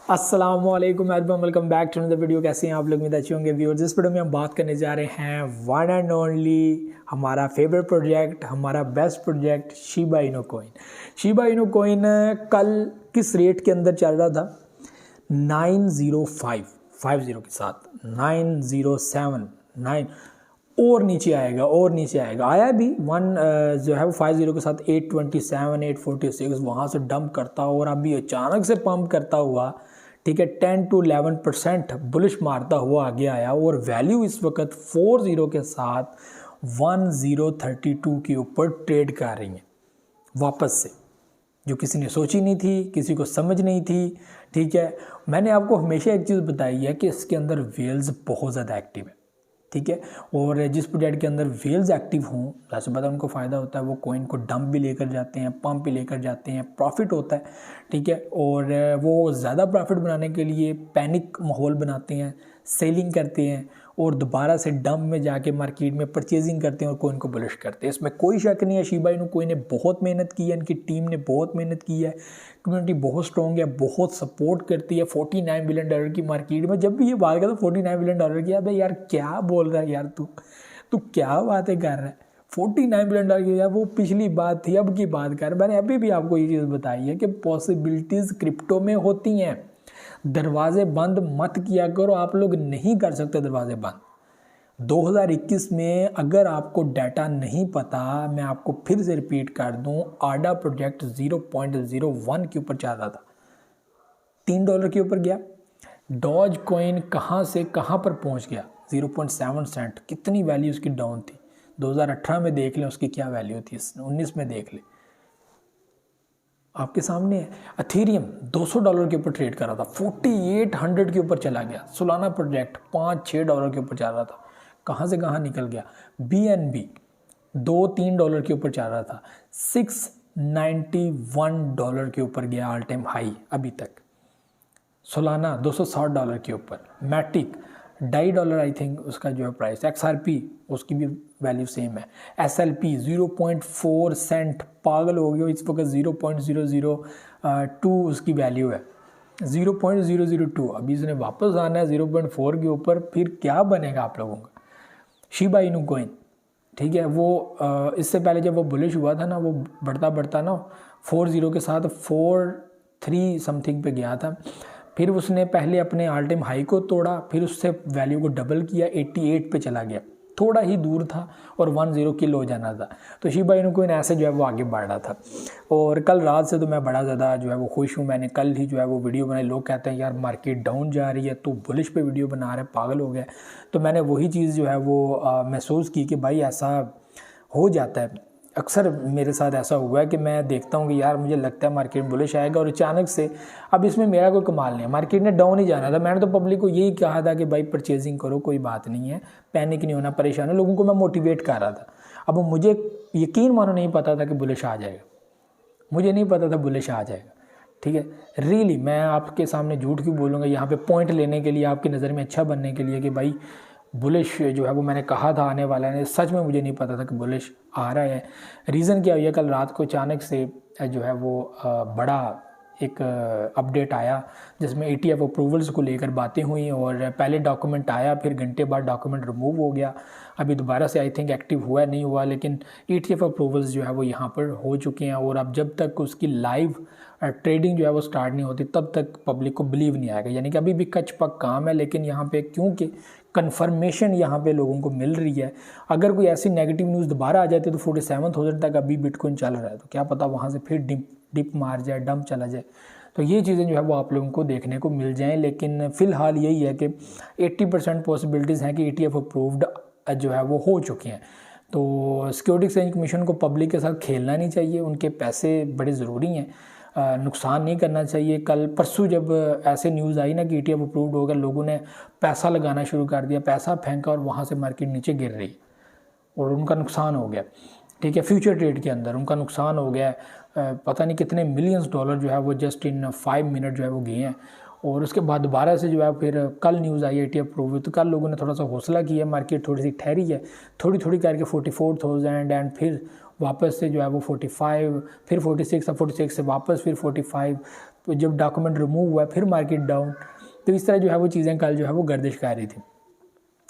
अस्सलामुअलैकुम everyone, welcome back to another video. कैसे हैं आप लोग? उम्मीद अच्छे होंगे व्यूअर्स। इस वीडियो में हम बात करने जा रहे हैं वन एंड ओनली हमारा फेवरेट प्रोजेक्ट, हमारा best project Shiba Inu coin. Shiba Inu coin कल किस रेट के अंदर चल रहा था? 905 के साथ 907 और नीचे आएगा और नीचे आएगा। आया भी वन जो है वो 50 के साथ 827 846 वहाँ से डंप करता और अभी अचानक से पंप करता हुआ, ठीक है, 10 to 11% बुलिश मारता हुआ आगे आया और वैल्यू इस वक्त 40 के साथ 1032 के ऊपर ट्रेड कर रही है वापस से, जो किसी ने सोची नहीं थी, किसी को समझ नहीं थी। ठीक है, मैंने आपको हमेशा एक चीज़ बताई है कि इसके अंदर वेल्स बहुत ज़्यादा एक्टिव है। ठीक है, और जिस प्रोजेक्ट के अंदर वेल्स एक्टिव हों, जैसे पता उनको फ़ायदा होता है, वो कॉइन को डंप भी लेकर जाते हैं, पंप भी लेकर जाते हैं, प्रॉफिट होता है। ठीक है, और वो ज़्यादा प्रॉफिट बनाने के लिए पैनिक माहौल बनाते हैं, सेलिंग करते हैं और दोबारा से डंप में जाके मार्केट में परचेजिंग करते हैं और कॉइन को बुलिश करते हैं। इसमें कोई शक नहीं है, शिबा इनू कॉइन ने बहुत मेहनत की है, इनकी टीम ने बहुत मेहनत की है, कम्युनिटी बहुत स्ट्रॉन्ग है, बहुत सपोर्ट करती है। $49 बिलियन की मार्केट में जब भी ये बात करता $49 बिलियन की, अबे यार क्या बोल रहा है यार, तू क्या बातें कर रहा है? $49 बिलियन की यार वो पिछली बात थी, अब की बात कर। मैंने अभी भी आपको ये चीज़ बताई है कि पॉसिबिलिटीज़ क्रिप्टो में होती हैं। दरवाजे बंद मत किया करो, आप लोग नहीं कर सकते दरवाजे बंद। 2021 में अगर आपको डाटा नहीं पता, मैं आपको फिर से रिपीट कर दूं, आडा प्रोजेक्ट 0.01 के ऊपर चल रहा था, $3 के ऊपर गया। डॉज कॉइन कहां से कहां पर पहुंच गया? 0.7 सेंट। कितनी वैल्यू उसकी डाउन थी? 2018 में देख लें उसकी क्या वैल्यू थी, 19 में देख लें, आपके सामने है। अथेरियम $200 के ऊपर ट्रेड कर रहा था, 4800 के ऊपर चला गया। सोलाना प्रोजेक्ट $5-6 के ऊपर चल रहा था, कहाँ से कहाँ निकल गया। BNB $2-3 के ऊपर चल रहा था, $691 के ऊपर गया, ऑल टाइम हाई अभी तक। सोलाना $260 के ऊपर। मैटिक $2.5 आई थिंक उसका जो है प्राइस। XRP उसकी भी वैल्यू सेम है। SLP 0.4 सेंट, पागल हो गया इस वक्त, 0.002 उसकी वैल्यू है, 0.002। अभी इसने वापस आना है 0.4 के ऊपर, फिर क्या बनेगा आप लोगों का? शिबा इनू कॉइन, ठीक है, वो इससे पहले जब वो बुलिश हुआ था ना, वो बढ़ता ना 40 के साथ 43 समथिंग पे गया था। फिर उसने पहले अपने ऑल टाइम हाई को तोड़ा, फिर उससे वैल्यू को डबल किया, 88 पे चला गया, थोड़ा ही दूर था और 10 किल हो जाना था। तो शिबा इनू कॉइन ऐसे जो है वो आगे बढ़ रहा था। और कल रात से तो मैं बड़ा ज़्यादा जो है वो खुश हूँ। मैंने कल ही जो है वो वीडियो बनाई। लोग कहते हैं यार मार्केट डाउन जा रही है तो बुलिश पे वीडियो बना रहे, पागल हो गया। तो मैंने वही चीज़ जो है वो महसूस की कि भाई ऐसा हो जाता है अक्सर। मेरे साथ ऐसा हुआ है कि मैं देखता हूँ कि यार मुझे लगता है मार्केट बुलिश आएगा और अचानक से, अब इसमें मेरा कोई कमाल नहीं है, मार्केट ने डाउन ही जाना था। मैंने तो पब्लिक को यही कहा था कि भाई परचेजिंग करो, कोई बात नहीं है, पैनिक नहीं होना, परेशान है। लोगों को मैं मोटिवेट कर रहा था। अब मुझे यकीन मानो नहीं पता था कि बुलिश आ जाएगा, मुझे नहीं पता था बुलिश आ जाएगा। ठीक है, रियली मैं आपके सामने झूठ क्यों बोलूँगा यहाँ पे, पॉइंट लेने के लिए, आपकी नज़र में अच्छा बनने के लिए कि भाई बुलिश जो है वो मैंने कहा था आने वाला है। सच में मुझे नहीं पता था कि बुलिश आ रहा है। रीज़न क्या हुआ, कल रात को अचानक से जो है वो बड़ा एक अपडेट आया जिसमें ETF अप्रूवल्स को लेकर बातें हुई और पहले डॉक्यूमेंट आया, फिर घंटे बाद डॉक्यूमेंट रिमूव हो गया। अभी दोबारा से आई थिंक एक्टिव हुआ नहीं हुआ, लेकिन ETF अप्रूवल्स जो है वो यहाँ पर हो चुके हैं। और अब जब तक उसकी लाइव ट्रेडिंग जो है वो स्टार्ट नहीं होती तब तक पब्लिक को बिलीव नहीं आएगा। यानी कि अभी भी कच पक काम है, लेकिन यहाँ पे क्योंकि कन्फर्मेशन यहाँ पे लोगों को मिल रही है। अगर कोई ऐसी नेगेटिव न्यूज़ दोबारा आ जाती है तो 47,000 तक अभी बिटकॉइन चल रहा है, तो क्या पता वहाँ से फिर डिप मार जाए, डंप चला जाए। तो ये चीज़ें जो है वो आप लोगों को देखने को मिल जाएं। लेकिन फ़िलहाल यही है कि 80% पॉसिबिलिटीज़ हैं कि ETF अप्रूव्ड जो है वो हो चुके हैं। तो सिक्योरिटी एक्सचेंज कमीशन को पब्लिक के साथ खेलना नहीं चाहिए, उनके पैसे बड़े ज़रूरी हैं, नुकसान नहीं करना चाहिए। कल परसों जब ऐसे न्यूज़ आई ना कि ETF अप्रूव्ड होगा, लोगों ने पैसा लगाना शुरू कर दिया, पैसा फेंका और वहाँ से मार्केट नीचे गिर रही और उनका नुकसान हो गया। ठीक है, फ्यूचर ट्रेड के अंदर उनका नुकसान हो गया। पता नहीं कितने मिलियंस डॉलर जो है वो जस्ट इन 5 मिनट जो है वो गए हैं। और उसके बाद दोबारा से जो है फिर कल न्यूज़ आई ETF अप्रूव हुई, तो कल लोगों ने थोड़ा सा हौसला किया, मार्केट थोड़ी सी ठहरी है, थोड़ी थोड़ी करके 44,000 एंड फिर वापस से जो है वो 45, फिर 46, अब 46 से वापस फिर 45। तो जब डॉक्यूमेंट रिमूव हुआ फिर मार्केट डाउन, तो इस तरह जो है वो चीज़ें कल जो है वो गर्दिश कर रही थी।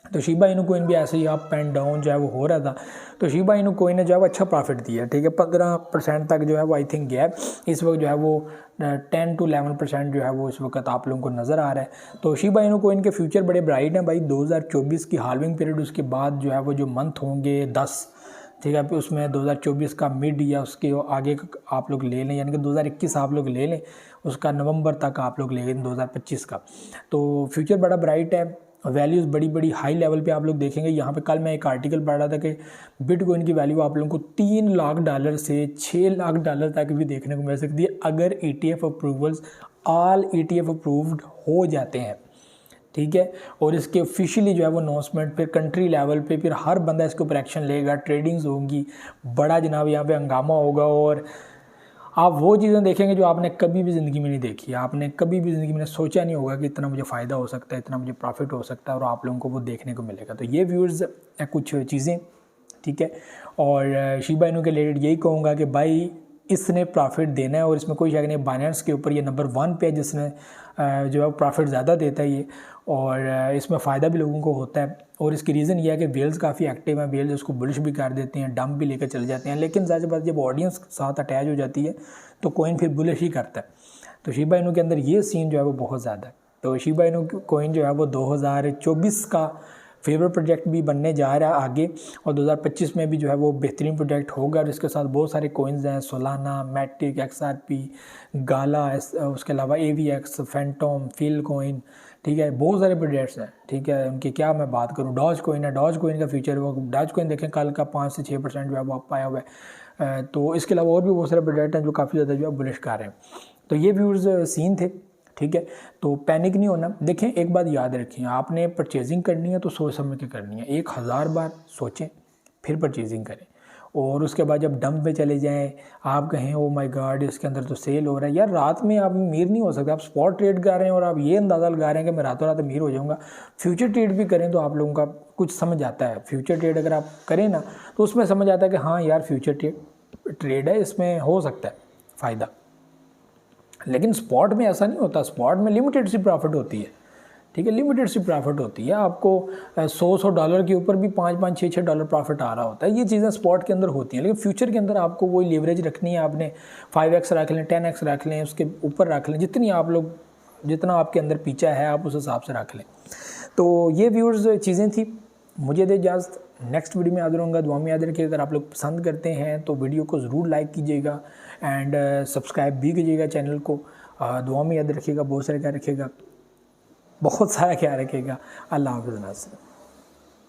तो शिबा इनू कोइन भी ऐसे ही अप एंड डाउन जो है वो हो रहा था। तो शिबा इनू कोइन ने जो है वो अच्छा प्रॉफिट दिया, ठीक है, 15% तक जो है वो आई थिंक गया। इस वक्त जो है वो 10 to 11% जो है वो इस वक्त आप लोगों को नज़र आ रहा है। तो शिबा इनू कोइन के फ्यूचर बड़े ब्राइट हैं भाई। 2024 की हाल्विंग पीरियड, उसके बाद जो है वो जो मंथ होंगे 10, ठीक है, उसमें 2024 का मिड या उसके आगे आप लोग ले लें, यानी कि 2021 आप लोग ले लें, उसका नवंबर तक आप लोग ले लें 2025 का। तो फ्यूचर बड़ा ब्राइट है, वैल्यूज़ बड़ी बड़ी हाई लेवल पे आप लोग देखेंगे। यहाँ पे कल मैं एक आर्टिकल पढ़ रहा था कि बिटकॉइन की वैल्यू आप लोगों को $3 लाख से $6 लाख तक भी देखने को मिल सकती है अगर ETF approvals all ETF approved हो जाते हैं, ठीक है। और इसके ऑफिशियली जो है वो अनाउंसमेंट फिर कंट्री लेवल पे फिर हर बंदा इसके ऊपर एक्शन लेगा, ट्रेडिंग्स होंगी, बड़ा जनाब यहाँ पे हंगामा होगा, और आप वो चीज़ें देखेंगे जो आपने कभी भी ज़िंदगी में नहीं देखी। आपने कभी भी ज़िंदगी में सोचा नहीं होगा कि इतना मुझे फ़ायदा हो सकता है, इतना मुझे प्रॉफिट हो सकता है, और आप लोगों को वो देखने को मिलेगा। तो ये व्यूअर्स कुछ चीज़ें, ठीक है। और शिबा इनू के रिलेटेड यही कहूँगा कि भाई इसने प्रॉफिट देना है, और इसमें कोई शक नहीं। बाइनेंस के ऊपर ये नंबर 1 पे है जिसने जो है प्रॉफिट ज़्यादा देता है ये, और इसमें फ़ायदा भी लोगों को होता है। और इसकी रीज़न ये है कि वेल्स काफ़ी एक्टिव हैं, वेल्स उसको बुलिश भी कर देते हैं, डंप भी लेकर चले जाते हैं, लेकिन ज़्यादा बात जब ऑडियंस साथ अटैच हो जाती है तो कोइन फिर बुलिश ही करता है। तो शिबा इनू के अंदर ये सीन जो है वो बहुत ज़्यादा है। तो शिबा इनू कोइन जो है वो 2024 का फेवरेट प्रोजेक्ट भी बनने जा रहा है आगे, और 2025 में भी जो है वो बेहतरीन प्रोजेक्ट होगा। और इसके साथ बहुत सारे कोइंस हैं, सोलाना, मैटिक, XRP, गाला, उसके अलावा AVX, फैंटोम, फील कोइन, ठीक है, बहुत सारे प्रोजेक्ट्स हैं, ठीक है। उनकी क्या मैं बात करूँ, डॉज कोइन है, डॉज कोइन का फ्यूचर वो डॉज कोइन देखें कल का 5 से 6% जो है वो अप आया हुआ है। तो इसके अलावा और भी बहुत सारे प्रोजेक्ट हैं जो काफ़ी ज़्यादा जो है बुलिश कर रहे हैं। तो ये व्यूअर्स सीन थे, ठीक है। तो पैनिक नहीं होना। देखें एक बात याद रखें, आपने परचेजिंग करनी है तो सोच समझ के करनी है, 1000 बार सोचें फिर परचेजिंग करें। और उसके बाद जब डंप पे चले जाएं, आप कहें ओ माय गॉड इसके अंदर तो सेल हो रहा है, यार रात में आप अमीर नहीं हो सकते। आप स्पॉट ट्रेड कर रहे हैं और आप ये अंदाज़ा लगा रहे हैं कि मैं रातों रात अमीर हो जाऊंगा। फ्यूचर ट्रेड भी करें तो आप लोगों का कुछ समझ आता है। फ्यूचर ट्रेड अगर आप करें ना तो उसमें समझ आता है कि हाँ यार फ्यूचर ट्रेड है, इसमें हो सकता है फ़ायदा। लेकिन स्पॉट में ऐसा नहीं होता, स्पॉट में लिमिटेड सी प्रॉफिट होती है, ठीक है, लिमिटेड सी प्रॉफिट होती है। आपको $100 के ऊपर भी $5 $6 प्रॉफिट आ रहा होता है। ये चीज़ें स्पॉट के अंदर होती हैं, लेकिन फ्यूचर के अंदर आपको वही लेवरेज रखनी है। आपने 5x रख लें, 10x रख लें, उसके ऊपर रख लें, जितना आपके अंदर पीछा है आप उस हिसाब से रख लें। तो ये व्यूअर्स चीज़ें थी। मुझे दे इजाज़त, नेक्स्ट वीडियो में याद रहूँगा। दुआ में याद रखिए, अगर आप लोग पसंद करते हैं तो वीडियो को ज़रूर लाइक कीजिएगा एंड सब्सक्राइब भी कीजिएगा चैनल को। दुआ में याद रखिएगा, बहुत सारा ख्याल रखिएगा, बहुत सारा ख्याल रखिएगा। अल्लाह हाफ़िज़।